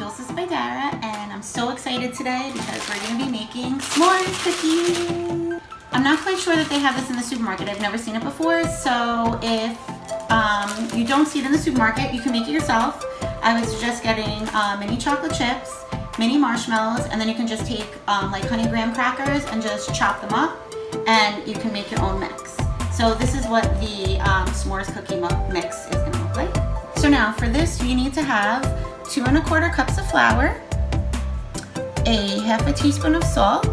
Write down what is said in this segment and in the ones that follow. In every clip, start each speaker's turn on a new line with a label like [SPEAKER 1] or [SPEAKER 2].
[SPEAKER 1] DulcesbyDara, and I'm so excited today because we're going to be making s'mores cookies. I'm not quite sure that they have this in the supermarket. I've never seen it before, so if you don't see it in the supermarket, you can make it yourself. I would suggest getting mini chocolate chips, mini marshmallows, and then you can just take like honey graham crackers and just chop them up, and you can make your own mix. So this is what the s'mores cookie mix is going to look like. So now for this, you need to have 2 1/4 cups of flour, a half a teaspoon of salt,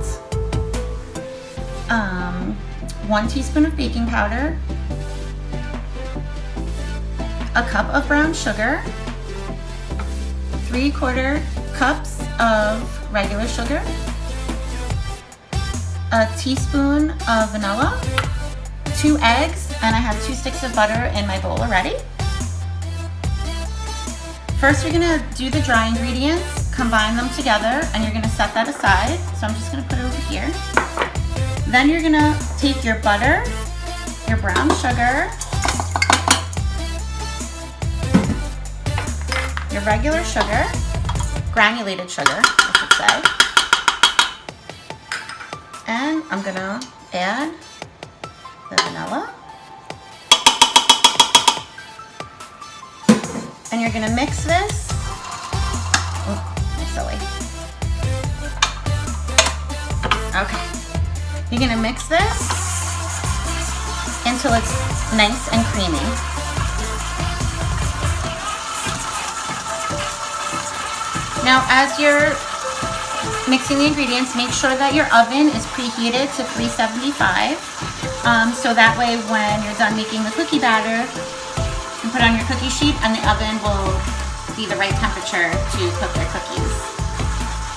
[SPEAKER 1] 1 teaspoon of baking powder, a cup of brown sugar, 3/4 cups of regular sugar, a teaspoon of vanilla, 2 eggs, and I have 2 sticks of butter in my bowl already. First, you're gonna do the dry ingredients, combine them together, and you're gonna set that aside. So I'm just gonna put it over here. Then you're gonna take your butter, your brown sugar, your regular sugar, granulated sugar, I should say, and I'm gonna add the vanilla. And you're gonna mix this. Oh, I'm silly. Okay. You're gonna mix this until it's nice and creamy. Now, as you're mixing the ingredients, make sure that your oven is preheated to 375. So that way when you're done making the cookie batter, you put on your cookie sheet and the oven will be the right temperature to cook your cookies.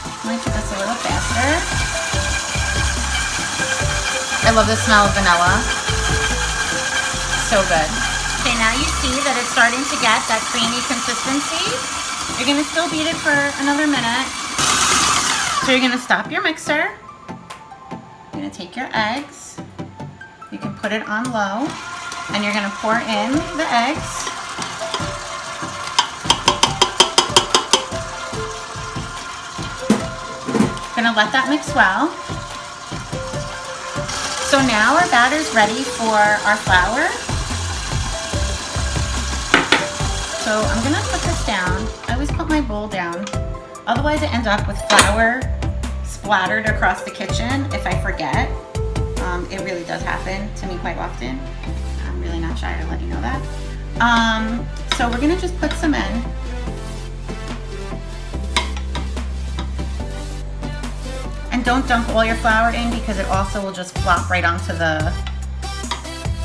[SPEAKER 1] I'm going to do this a little faster. I love the smell of vanilla. So good. Okay, now you see that it's starting to get that creamy consistency. You're going to still beat it for another minute. So you're going to stop your mixer. You're going to take your eggs. You can put it on low. And you're gonna pour in the eggs. Gonna let that mix well. So now our batter's ready for our flour. So I'm gonna put this down. I always put my bowl down. Otherwise I end up with flour splattered across the kitchen if I forget. It really does happen to me quite often. I'm really not shy to let you know that. So we're gonna just put some in. And don't dump all your flour in because it also will just flop right onto the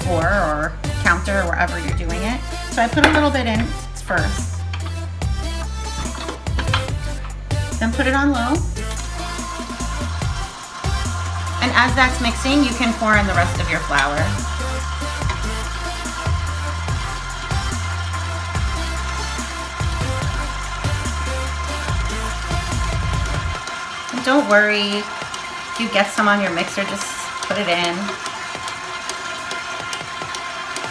[SPEAKER 1] floor or counter or wherever you're doing it. So I put a little bit in first. Then put it on low. And as that's mixing, you can pour in the rest of your flour. And don't worry if you get some on your mixer, just put it in.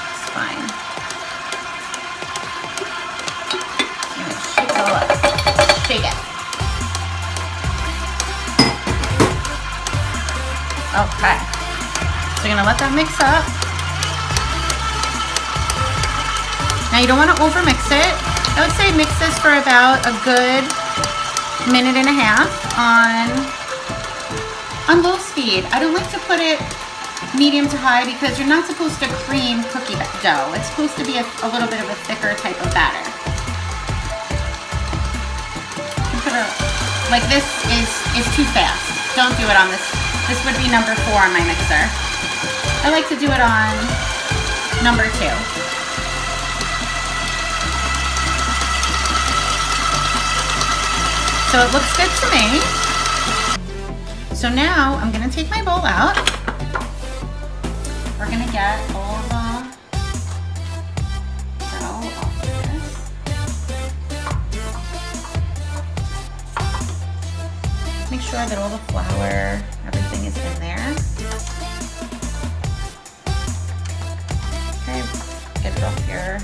[SPEAKER 1] It's fine. I'm gonna shake it all up. Shake it. Okay, so you're gonna let that mix up. Now you don't want to over mix it. I would say mix this for about a good 1.5 minutes on low speed. I don't like to put it medium to high because you're not supposed to cream cookie dough. It's supposed to be a little bit of a thicker type of batter. Like this is too fast. Don't do it on this. This would be number 4 on my mixer. I like to do it on number 2. So it looks good to me. So now I'm gonna take my bowl out. We're gonna get all the dough off of this. Make sure that all the flour, everything is in there. Okay, get it off your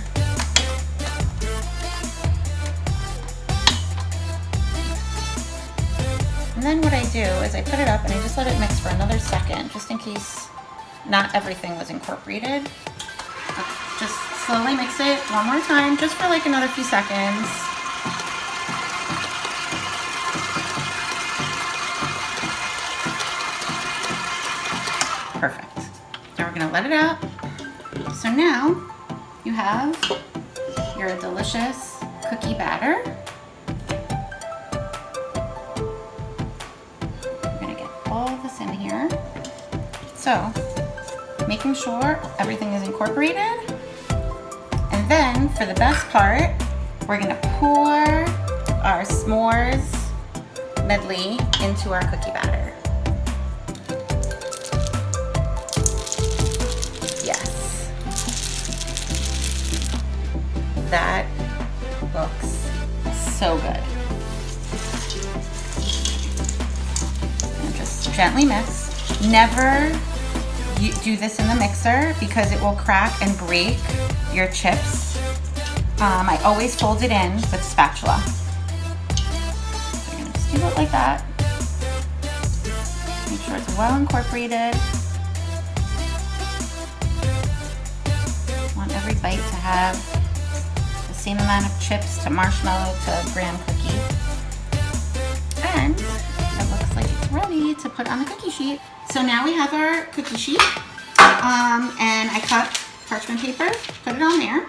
[SPEAKER 1] then what I do is I put it up and I just let it mix for another second, just in case not everything was incorporated. Just slowly mix it one more time, just for like another few seconds. Perfect. Now we're gonna let it out. So now you have your delicious cookie batter. We're gonna get all this in here. So, making sure everything is incorporated. And then, for the best part, we're gonna pour our s'mores medley into our cookie batter. Yes. That looks so good. And just gently mix. Never do this in the mixer because it will crack and break your chips. I always fold it in with a spatula. So you're gonna just do it like that. Make sure it's well incorporated. Want every bite to have the same amount of chips to marshmallow to graham cookie. And it looks like it's ready to put on the cookie sheet. So now we have our cookie sheet, and I cut parchment paper, put it on there,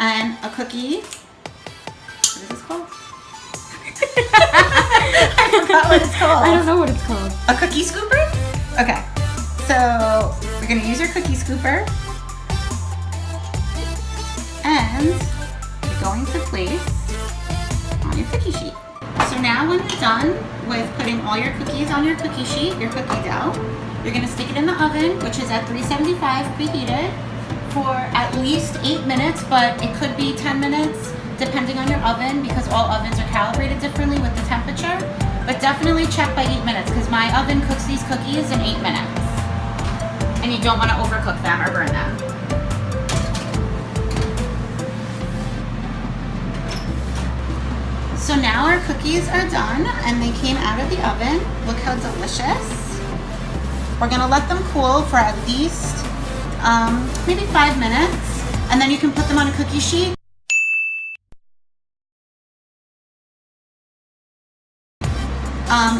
[SPEAKER 1] and a cookie, what is this called? I forgot what it's called.
[SPEAKER 2] I don't know what it's called.
[SPEAKER 1] A cookie scooper? Okay, so we're gonna use our cookie scooper, and you're going to place on your cookie sheet. So now when you're done with putting all your cookies on your cookie sheet, your cookie dough, you're gonna stick it in the oven, which is at 375 preheated, for at least 8 minutes, but it could be 10 minutes depending on your oven because all ovens are calibrated differently with the temperature. But definitely check by 8 minutes because my oven cooks these cookies in 8 minutes. And you don't wanna overcook them or burn them. So now our cookies are done and they came out of the oven. Look how delicious. We're gonna let them cool for at least maybe 5 minutes, and then you can put them on a cookie sheet.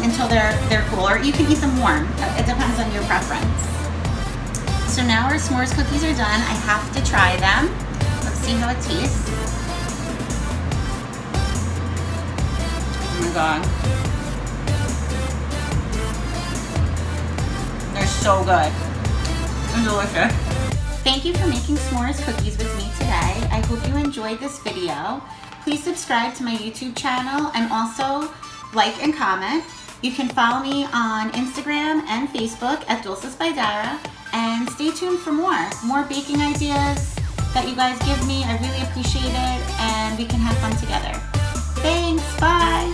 [SPEAKER 1] Until they're cool, or you can eat them warm. It depends on your preference. So now our s'mores cookies are done. I have to try them. Let's see how it tastes. Oh my god. They're so good. They're delicious. Thank you for making s'mores cookies with me today. I hope you enjoyed this video. Please subscribe to my YouTube channel and also like and comment. You can follow me on Instagram and Facebook at DulcesbyDara, and stay tuned for more baking ideas that you guys give me. I really appreciate it, and we can have fun together. Thanks, bye.